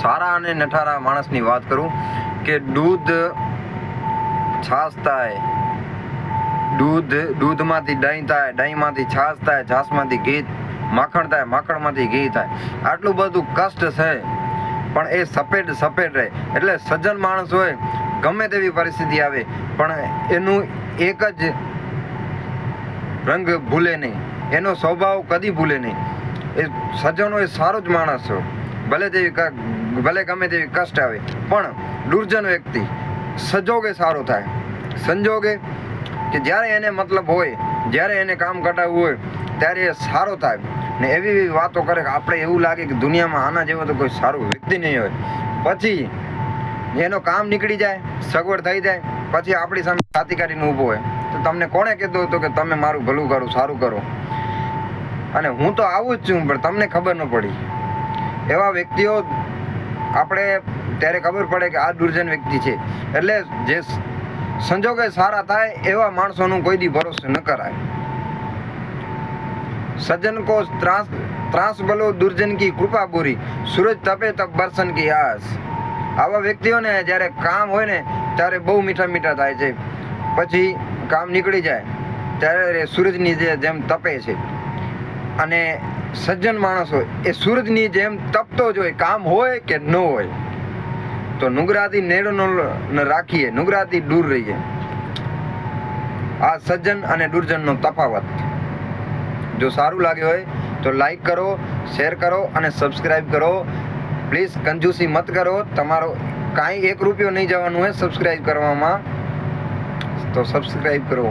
સારા અને નઠારા માણસની વાત કરું કે દૂધ છાશ થાય, દૂધમાંથી દહીં થાય, દહીંમાંથી છાશ થાય, છાશમાંથી ઘી, માખણ થાય, માખણમાંથી ઘી થાય. આટલું બધું કષ્ટ છે પણ એ સફેદ રહે. એટલે સજ્જન માણસ હોય, ગમે તેવી પરિસ્થિતિ આવે પણ એનું એક જ રંગ ભૂલે નહીં, એનો સ્વભાવ કદી ભૂલે નહીં. એ સજ્જનો એ સારો જ માણસ હોય, ભલે ગમે તેવી કષ્ટ આવે પણ દુર્જન વ્યક્તિ સંજોગે સારો થાય. સંજોગે કે જ્યારે એને મતલબ હોય, જ્યારે એને કામ કટાવવું હોય ત્યારે એ સારો થાય ને એવી વાતો કરે કે આપણે એવું લાગે કે દુનિયામાં આના જેવો તો કોઈ સારું વ્યક્તિ નહીં હોય. પછી એનો કામ નીકળી જાય, સગવડ થઈ જાય, પછી આપણી સામે છાતી કાઢીને ઊભો હોય તો તમને કોણે કીધું હતું કે તમે મારું ભલું કરો, સારું કરો? અને હું તો આવું જ છું પણ તમને ખબર ન પડી. એવા વ્યક્તિઓ આપણે ત્યારે ખબર પડે કે આ દુર્જન વ્યક્તિ છે. એટલે જે સંજોગે સારા થાય એવા માણસોનું કોઈ દી ભરોસો ન કરાય. સજ્જન કો ત્રાસ બલો, દુર્જન કી કૃપા પૂરી, સૂરજ તપે તબ બરસન કી આસ. આવા વ્યક્તિઓને જ્યારે કામ હોય ને ત્યારે બહુ મીઠા થાય છે, પછી કામ નીકળી જાય ત્યારે સૂરજની જેમ તપે છે. અને સજ્જન માણસ હોય એ સૂરજની જેમ તપતો જ હોય, કામ હોય કે ન હોય. તો નુગરાથી નેડો ન રાખીએ, નુગરાથી દૂર રહીએ. આ સજ્જન અને દુર્જનનો તફાવત. જો સારું લાગ્યું હોય તો લાઈક કરો, શેર કરો અને સબસ્ક્રાઈબ કરો. પ્લીઝ કંજૂસી મત કરો. તમારો કાંઈ ₹1 નહીં જવાનું હોય સબસ્ક્રાઈબ કરવામાં, તો સબસ્ક્રાઈબ કરો.